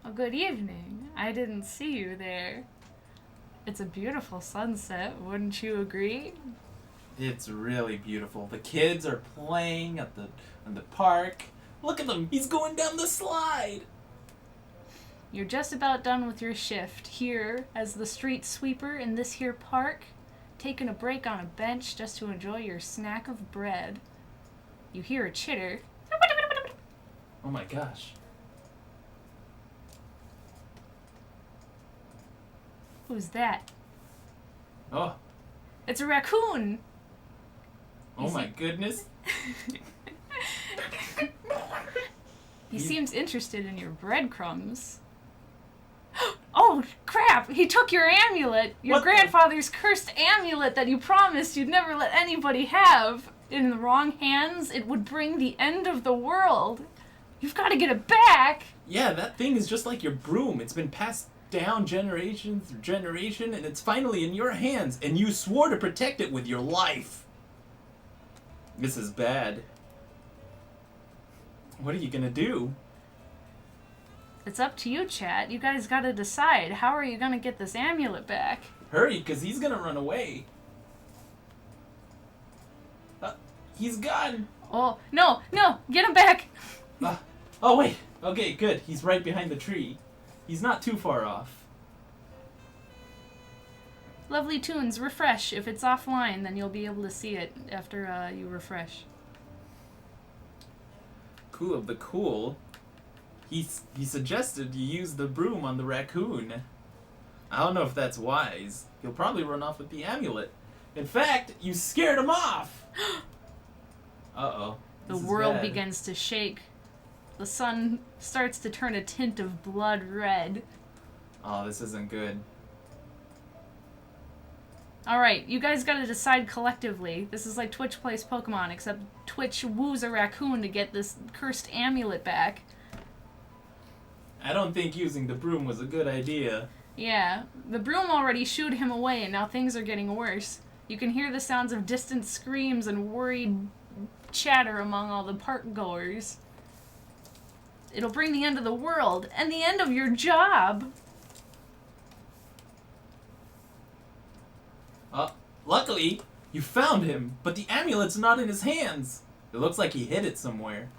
Well, good evening. I didn't see you there. It's a beautiful sunset, wouldn't you agree? It's really beautiful. The kids are playing in the park. Look at them. He's going down the slide. You're just about done with your shift here as the street sweeper in this here park, taking a break on a bench just to enjoy your snack of bread. You hear a chitter. Oh my gosh. Who's that? Oh. It's a raccoon! Oh my goodness. He seems interested in your breadcrumbs. Oh, crap! He took your amulet! Your grandfather's cursed amulet that you promised you'd never let anybody have. In the wrong hands, it would bring the end of the world. You've got to get it back! Yeah, that thing is just like your broom. It's been passed down generation through generation, and it's finally in your hands, and you swore to protect it with your life. This is bad. What are you gonna do? It's up to you, chat. You guys gotta decide. How are you gonna get this amulet back? Hurry, because he's gonna run away. He's gone. Oh, no, get him back! Oh, wait. Okay, good. He's right behind the tree. He's not too far off. Lovely tunes, refresh. If it's offline, then you'll be able to see it after you refresh. Cool of the cool. He suggested you use the broom on the raccoon. I don't know if that's wise. He'll probably run off with the amulet. In fact, you scared him off! Uh-oh. The world begins to shake. The sun starts to turn a tint of blood red. Oh, this isn't good. Alright, you guys gotta decide collectively. This is like Twitch plays Pokemon, except Twitch woos a raccoon to get this cursed amulet back. I don't think using the broom was a good idea. Yeah, the broom already shooed him away, and now things are getting worse. You can hear the sounds of distant screams and worried chatter among all the park goers. It'll bring the end of the world, and the end of your job! Luckily, you found him, but the amulet's not in his hands. It looks like he hid it somewhere.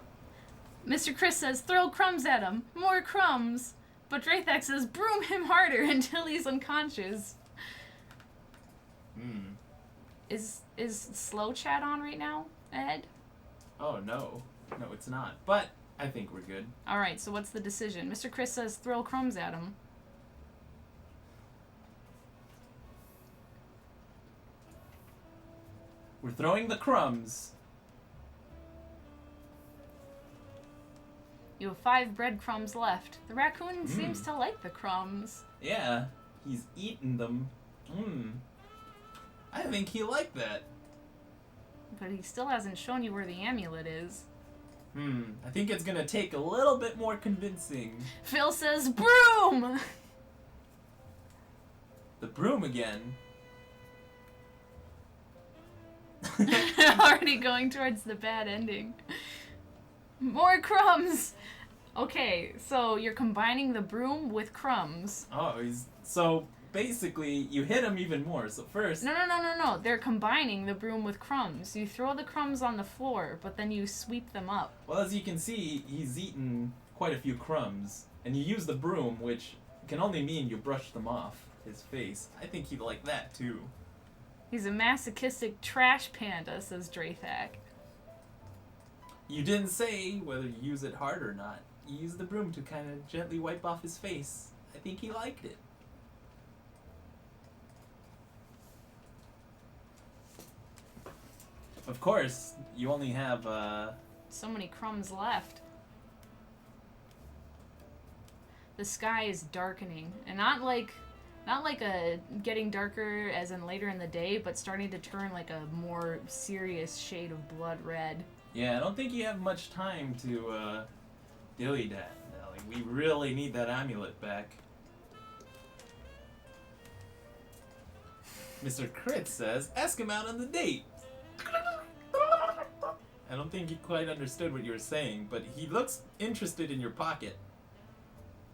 Mr. Chris says, throw crumbs at him. More crumbs. But Drathak says, broom him harder until he's unconscious. Is slow chat on right now, Ed? Oh, no. No, it's not. But I think we're good. Alright, so what's the decision? Mr. Chris says, throw crumbs at him. We're throwing the crumbs. You have 5 breadcrumbs left. The raccoon seems to like the crumbs. Yeah, he's eaten them. I think he liked that. But he still hasn't shown you where the amulet is. I think it's gonna take a little bit more convincing. Phil says, broom! The broom again. Already going towards the bad ending. More crumbs! Okay, so you're combining the broom with crumbs. Oh, so basically you hit him even more. So first... No. They're combining the broom with crumbs. You throw the crumbs on the floor, but then you sweep them up. Well, as you can see, he's eaten quite a few crumbs. And you use the broom, which can only mean you brush them off his face. I think he'd like that, too. He's a masochistic trash panda, says Drathak. You didn't say whether you use it hard or not. You used the broom to kind of gently wipe off his face. I think he liked it. Of course, you only have, so many crumbs left. The sky is darkening, and not like a getting darker as in later in the day, but starting to turn like a more serious shade of blood red. Yeah, I don't think you have much time to dilly that. Like, we really need that amulet back. Mr. Crit says, ask him out on the date. I don't think he quite understood what you were saying, but he looks interested in your pocket.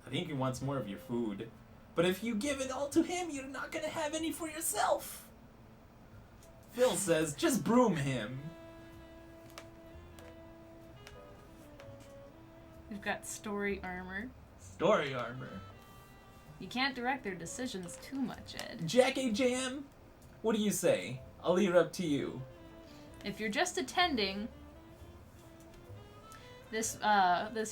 I think he wants more of your food. But if you give it all to him, you're not gonna have any for yourself. Phil says, just broom him. We've got story armor. Story armor. You can't direct their decisions too much, Ed. Jackie Jam, what do you say? I'll leave it up to you. If you're just attending, this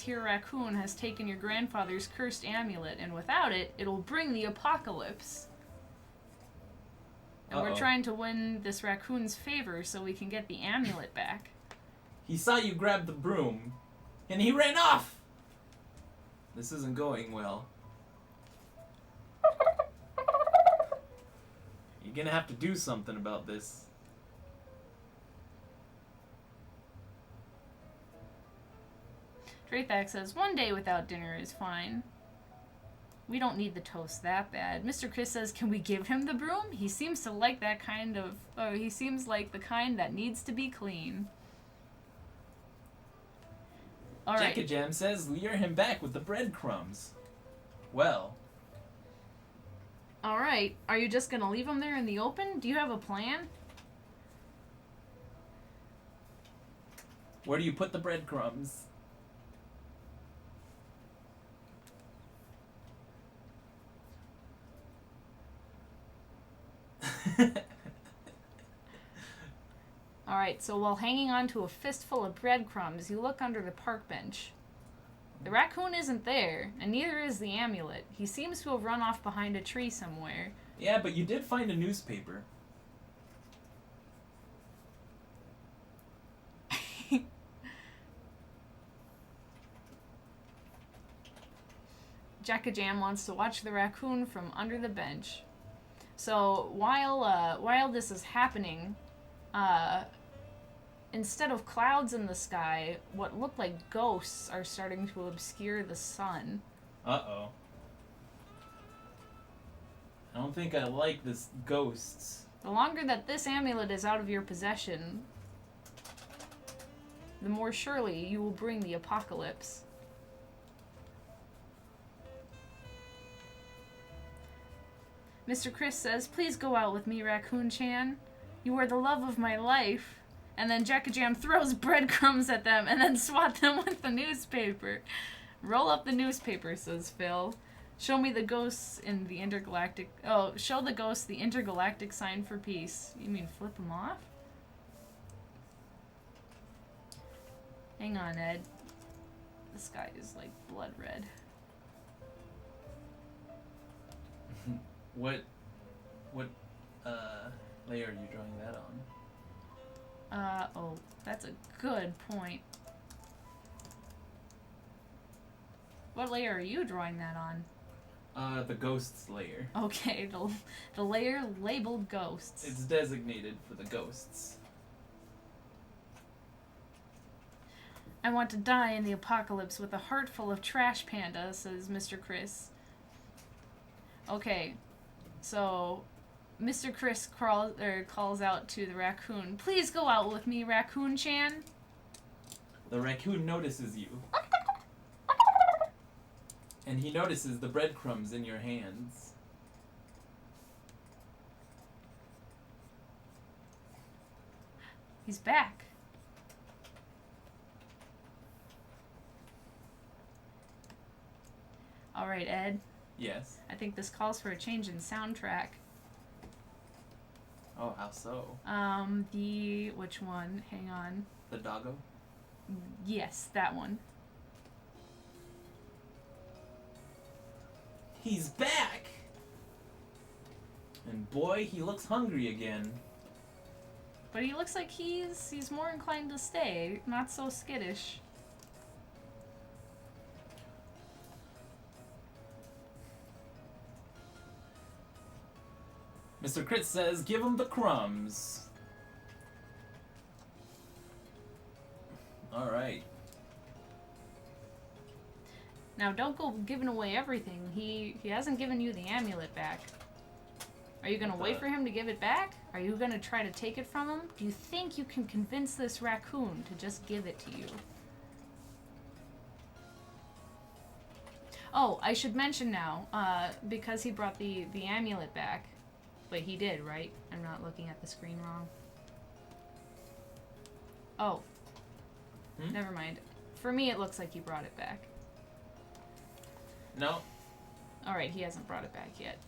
here raccoon has taken your grandfather's cursed amulet, and without it, it'll bring the apocalypse. And we're trying to win this raccoon's favor so we can get the amulet back. He saw you grab the broom, and he ran off! This isn't going well. You're gonna have to do something about this. Draythak says, 1 day without dinner is fine. We don't need the toast that bad. Mr. Chris says, can we give him the broom? He seems to like that kind of... he seems like the kind that needs to be clean. Alright. Jackie Jam says, lure him back with the breadcrumbs. Well. Alright. Are you just gonna leave him there in the open? Do you have a plan? Where do you put the breadcrumbs? Alright, so while hanging on to a fistful of breadcrumbs, you look under the park bench. The raccoon isn't there, and neither is the amulet. He seems to have run off behind a tree somewhere. Yeah, but you did find a newspaper. Jacka-Jam wants to watch the raccoon from under the bench. So while this is happening, instead of clouds in the sky, what look like ghosts are starting to obscure the sun. Uh-oh. I don't think I like this ghosts. The longer that this amulet is out of your possession, the more surely you will bring the apocalypse. Mr. Chris says, please go out with me, Raccoon-chan. You are the love of my life. And then Jacka-Jam throws breadcrumbs at them and then swat them with the newspaper. Roll up the newspaper, says Phil. Show me the ghosts in the intergalactic... Oh, show the ghosts the intergalactic sign for peace. You mean flip them off? Hang on, Ed. The sky is like blood red. What layer are you drawing that on? Oh, that's a good point. What layer are you drawing that on? The ghosts layer. Okay, the layer labeled ghosts. It's designated for the ghosts. I want to die in the apocalypse with a heart full of trash panda, says Mr. Chris. Okay, so Mr. Chris calls out to the raccoon, please go out with me, Raccoon-chan. The raccoon notices you. And he notices the breadcrumbs in your hands. He's back. Alright, Ed. Yes. I think this calls for a change in soundtrack. Oh, how so? Which one? Hang on. The doggo? Yes, that one. He's back! And boy, he looks hungry again. But he looks like he's more inclined to stay, not so skittish. Mr. Crit says, give him the crumbs. Alright. Now don't go giving away everything. He hasn't given you the amulet back. Are you gonna wait for him to give it back? Are you gonna try to take it from him? Do you think you can convince this raccoon to just give it to you? Oh, I should mention now, because he brought the amulet back. Wait, he did, right? I'm not looking at the screen wrong. Oh. Never mind. For me, it looks like he brought it back. No. Alright, he hasn't brought it back yet.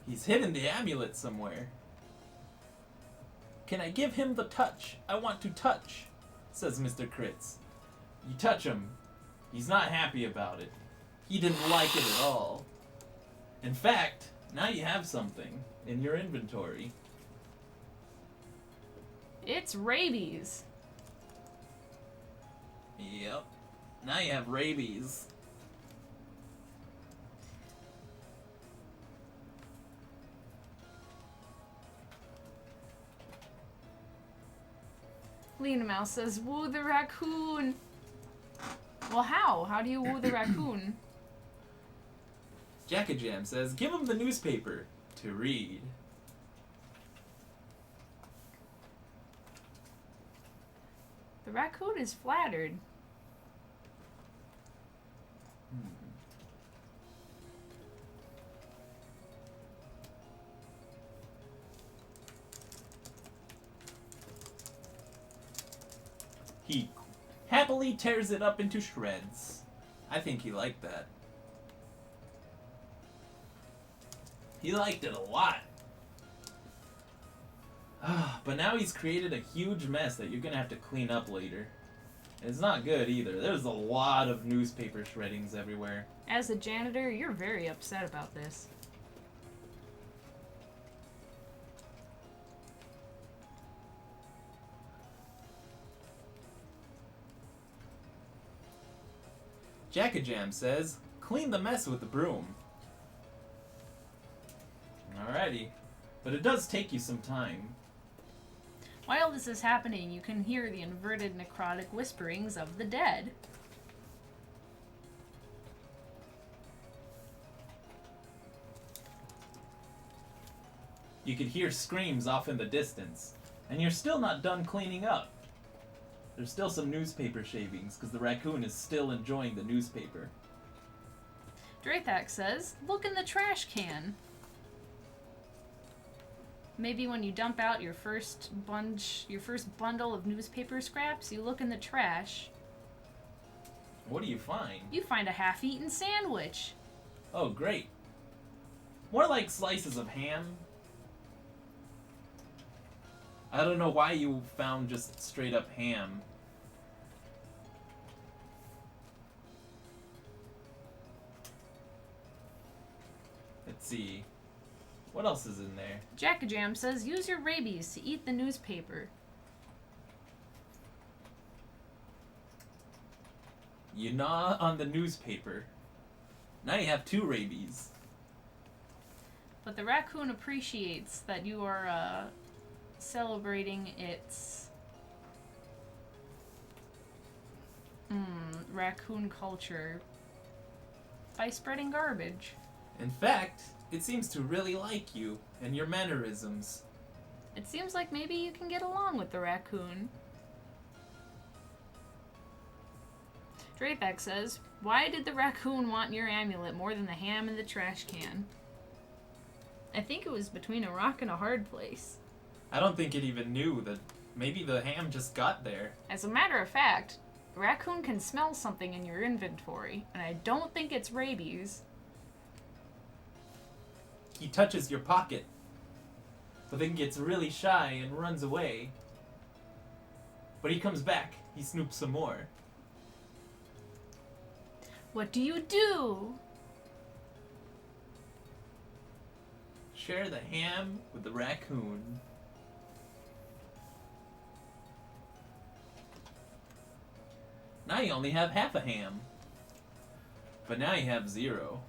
He's hidden the amulet somewhere. Can I give him the touch? I want to touch, says Mr. Kritz. You touch him. He's not happy about it. He didn't like it at all. In fact, now you have something in your inventory. It's rabies. Yep. Now you have rabies. Lena Mouse says, woo the raccoon. Well, how? How do you woo the raccoon? Jackajam says, give him the newspaper to read. The raccoon is flattered. He happily tears it up into shreds. I think he liked that. He liked it a lot. But now he's created a huge mess that you're gonna have to clean up later. And it's not good either. There's a lot of newspaper shreddings everywhere. As a janitor, you're very upset about this. Jackajam says, clean the mess with the broom. Alrighty. But it does take you some time. While this is happening, you can hear the inverted necrotic whisperings of the dead. You could hear screams off in the distance. And you're still not done cleaning up. There's still some newspaper shavings, because the raccoon is still enjoying the newspaper. Draythak says, look in the trash can. Maybe when you dump out your first bundle of newspaper scraps, you look in the trash. What do you find? You find a half-eaten sandwich. Oh, great. More like slices of ham. I don't know why you found just straight up ham. Let's see. What else is in there? Jackajam says, use your rabies to eat the newspaper. You gnaw on the newspaper. Now you have 2 rabies. But the raccoon appreciates that you are celebrating its raccoon culture by spreading garbage. In fact, it seems to really like you and your mannerisms. It seems like maybe you can get along with the raccoon. Draythak says, why did the raccoon want your amulet more than the ham in the trash can? I think it was between a rock and a hard place. I don't think it even knew that maybe the ham just got there. As a matter of fact, a raccoon can smell something in your inventory, and I don't think it's rabies. He touches your pocket, but then gets really shy and runs away. But he comes back. He snoops some more. What do you do? Share the ham with the raccoon. Now you only have half a ham. But now you have 0.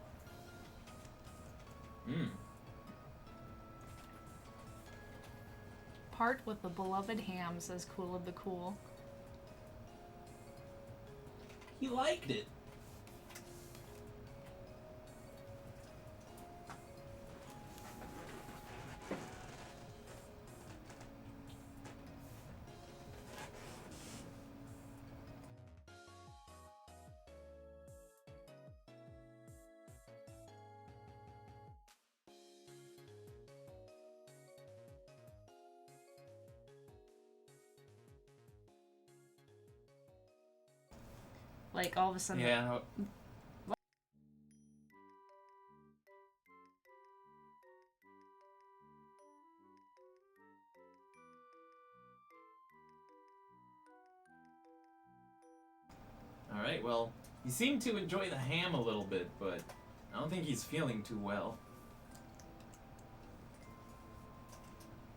Part with the beloved ham, says Cool of the Cool. He liked it. Like, all of a sudden... Yeah. Alright, well, he seemed to enjoy the ham a little bit, but I don't think he's feeling too well.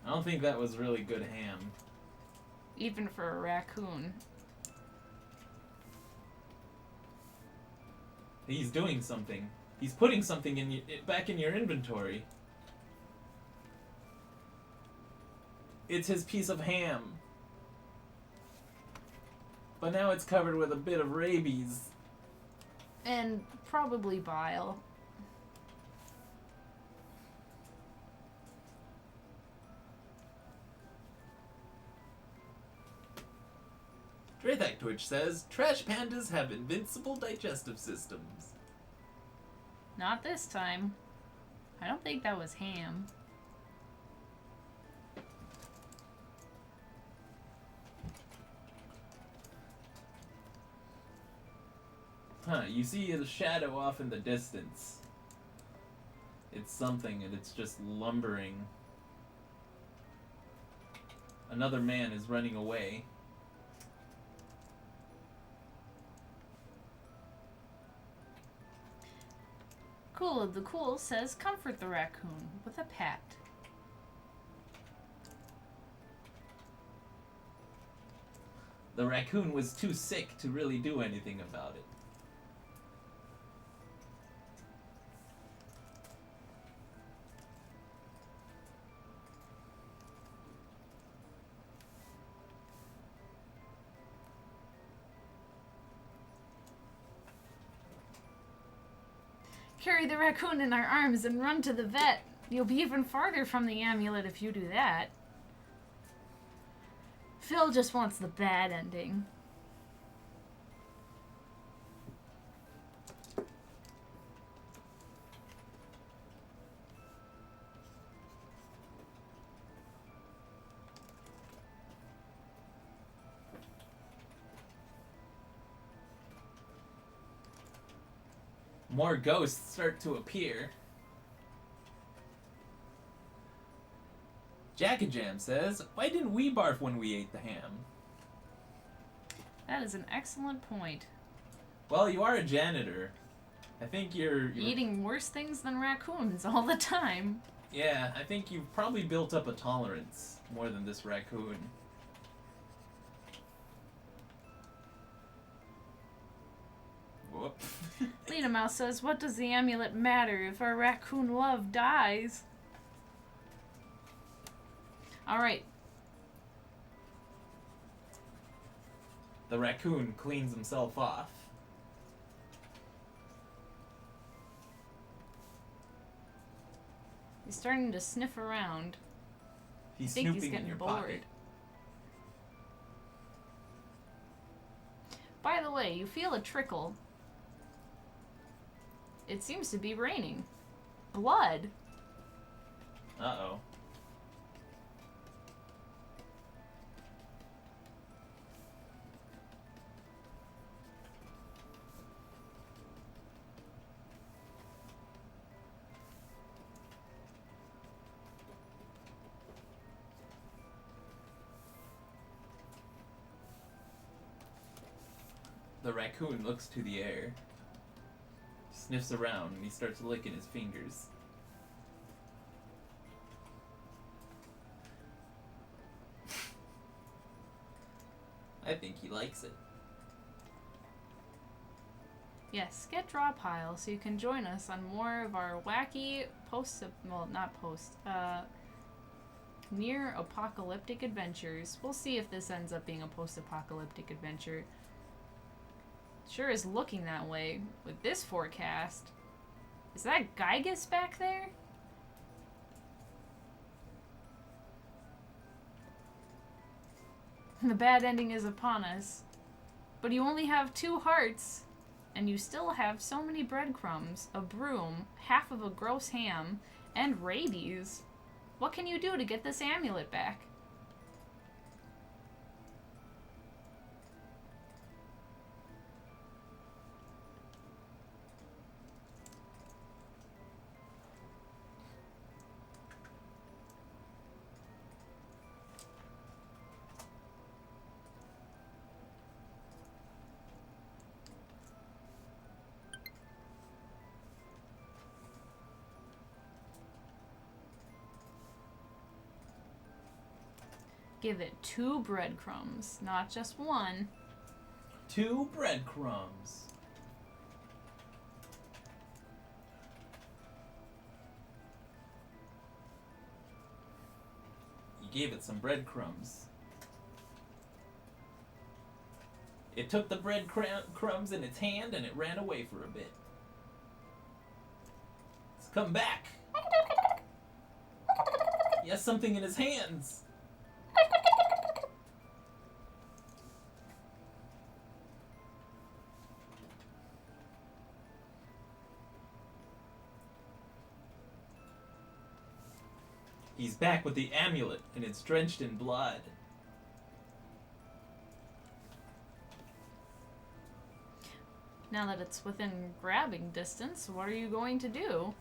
I don't think that was really good ham. Even for a raccoon. He's doing something. He's putting something in back in your inventory. It's his piece of ham. But now it's covered with a bit of rabies. And probably bile. Draythak Twitch says, trash pandas have invincible digestive systems. Not this time. I don't think that was ham. Huh, you see a shadow off in the distance. It's something, and it's just lumbering. Another man is running away. Cool of the Cool says, comfort the raccoon with a pat. The raccoon was too sick to really do anything about it. Carry the raccoon in our arms and run to the vet. You'll be even farther from the amulet if you do that. Phil just wants the bad ending. More ghosts start to appear. Jackajam says, why didn't we barf when we ate the ham? That is an excellent point. Well, you are a janitor. I think you're... Eating worse things than raccoons all the time. Yeah, I think you've probably built up a tolerance more than this raccoon. Whoop. Lena Mouse says, what does the amulet matter if our raccoon love dies? Alright. The raccoon cleans himself off. He's starting to sniff around. He's I think snooping he's in getting your bored. pocket. By the way, you feel a trickle. It seems to be raining. Blood. Uh-oh. The raccoon looks to the air, sniffs around, and he starts licking his fingers. I think he likes it. Yes, get draw pile so you can join us on more of our wacky near apocalyptic adventures. We'll see if this ends up being a post-apocalyptic adventure. Sure is looking that way with this forecast. Is that Gygus back there? The bad ending is upon us. But you only have 2 hearts. And you still have so many breadcrumbs, a broom, half of a gross ham, and rabies. What can you do to get this amulet back? Give it 2 breadcrumbs, not just 1. 2 breadcrumbs. You gave it some breadcrumbs. It took the breadcrumbs in its hand and it ran away for a bit. It's come back. He has something in his hands. He's back with the amulet, and it's drenched in blood. Now that it's within grabbing distance, what are you going to do?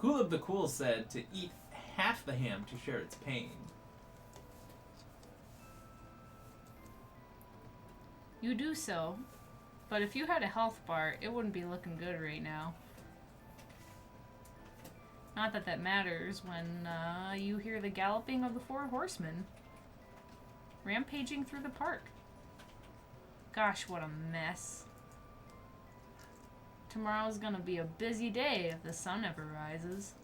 Cool of the Cool said to eat half the ham to share its pain. You do so, but if you had a health bar, it wouldn't be looking good right now. Not that that matters when you hear the galloping of the 4 horsemen rampaging through the park. Gosh, what a mess. Tomorrow's gonna be a busy day if the sun ever rises.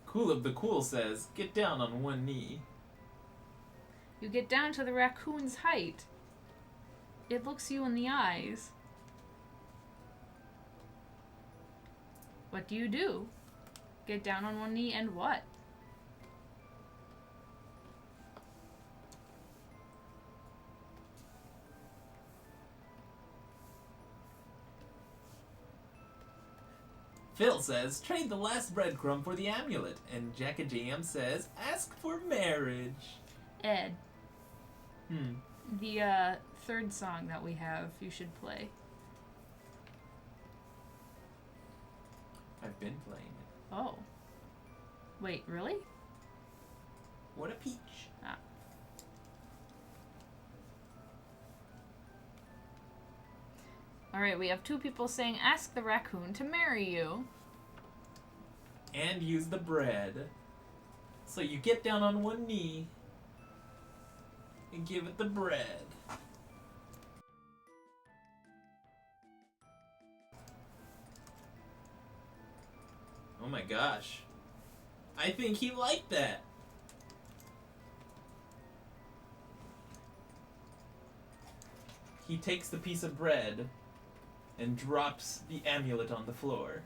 Cool of the Cool says, get down on one knee. You get down to the raccoon's height. It looks you in the eyes. What do you do? Get down on one knee and what? Phil says, trade the last breadcrumb for the amulet. And Jacka Jam says, ask for marriage. Ed. The 3rd song that we have, you should play. I've been playing it. Oh. Wait, really? What a peach. Ah. Alright, we have 2 people saying, ask the raccoon to marry you. And use the bread. So you get down on one knee and give it the bread. Oh my gosh. I think he liked that. He takes the piece of bread and drops the amulet on the floor.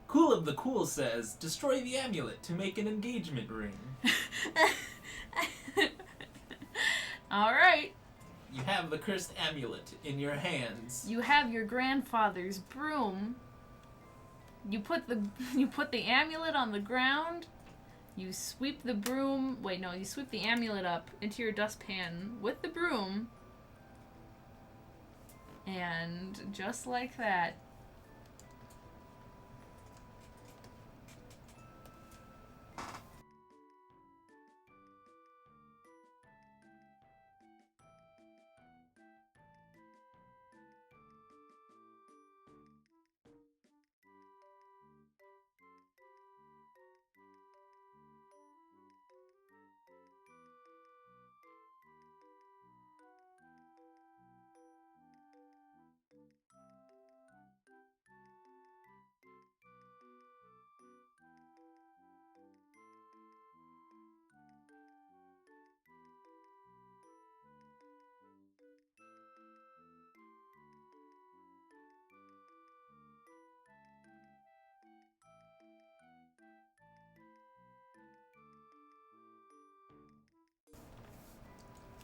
Cool of the Cool says, destroy the amulet to make an engagement ring. Alright. You have the cursed amulet in your hands. You have your grandfather's broom. You put the amulet on the ground. You sweep the broom. Wait, no, you sweep the amulet up into your dustpan with the broom. And just like that,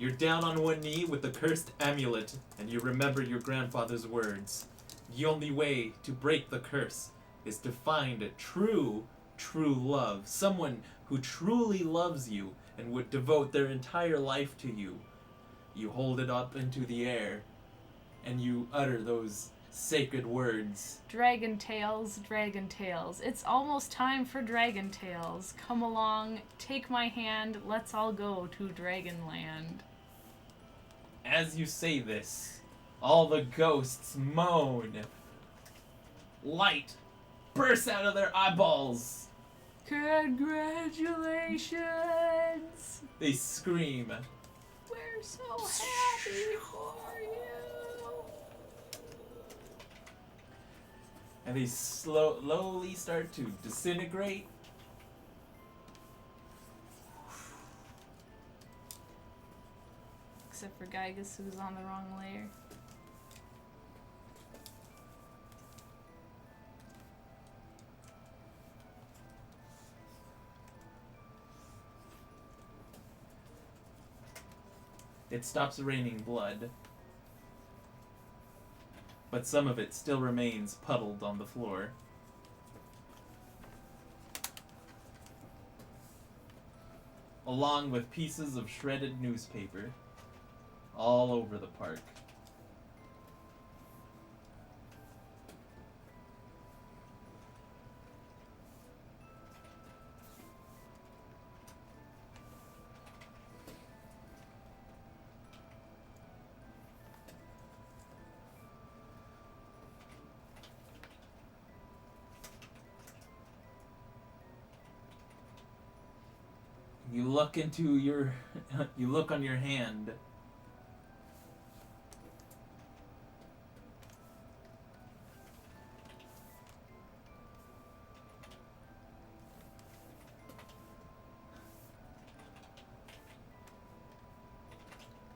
You're down on one knee with the cursed amulet, and you remember your grandfather's words. The only way to break the curse is to find a true love. Someone who truly loves you and would devote their entire life to you. You hold it up into the air, and you utter those sacred words. Dragon tales, dragon tales. It's almost time for dragon tales. Come along, take my hand, let's all go to Dragonland. As you say this, all the ghosts moan. Light bursts out of their eyeballs. Congratulations! They scream. We're so happy for you! And they slowly start to disintegrate. Except for Gygus, who's on the wrong layer. It stops raining blood, but some of it still remains puddled on the floor. Along with pieces of shredded newspaper all over the park. You look into your, you look on your hand.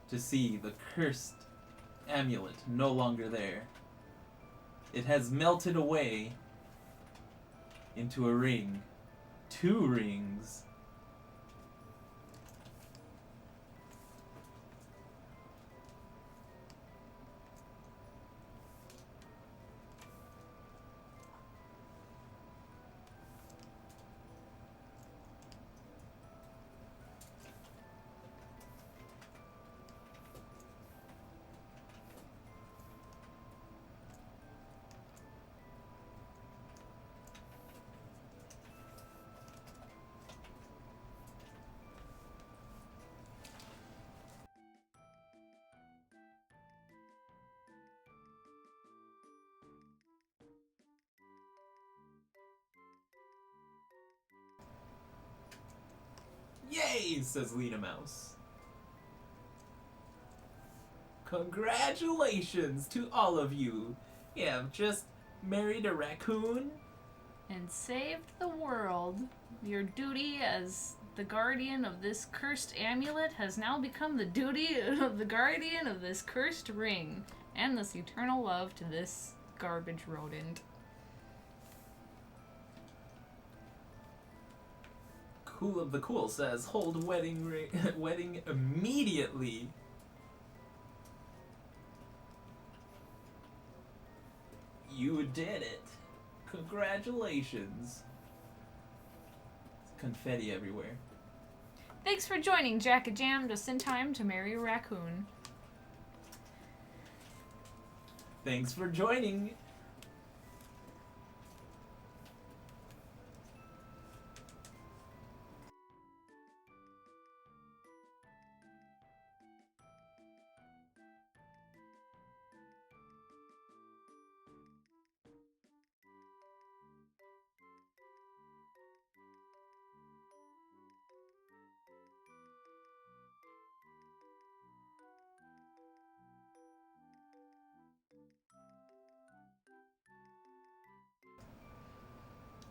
To see the cursed amulet no longer there. It has melted away into a ring. 2 rings. Yay, says Lena Mouse. Congratulations to all of you. You have just married a raccoon and saved the world. Your duty as the guardian of this cursed amulet has now become the duty of the guardian of this cursed ring and this eternal love to this garbage rodent. Cool of the Cool says, hold wedding immediately. You did it. Congratulations. Confetti everywhere. Thanks for joining Jack a Jam just in time to marry a raccoon. Thanks for joining.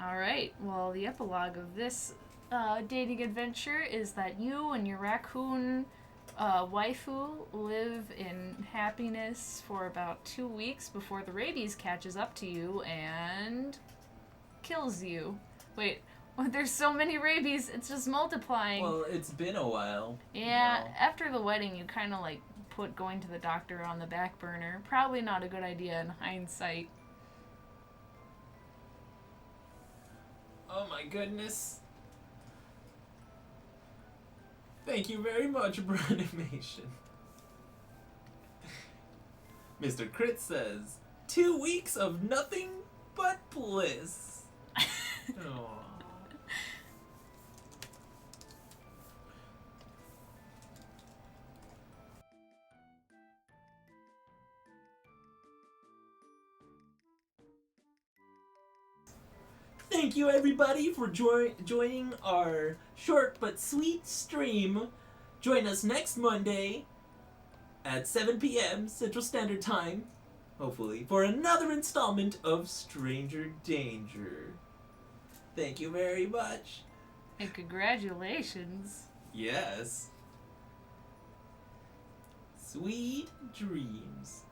Alright, well, the epilogue of this dating adventure is that you and your raccoon waifu live in happiness for about 2 weeks before the rabies catches up to you and kills you. Wait, Oh, there's so many rabies, it's just multiplying. Well, it's been a while. Yeah, You know. after the wedding, you kind of like put going to the doctor on the back burner. Probably not a good idea in hindsight. Oh my goodness. Thank you very much, Branimation. Mr. Crit says, 2 weeks of nothing but bliss. Aww. Thank you everybody for joining our short but sweet stream. Join us next Monday at 7 p.m. Central Standard Time, hopefully, for another installment of Stranger Danger. Thank you very much. And congratulations. Yes. Sweet dreams.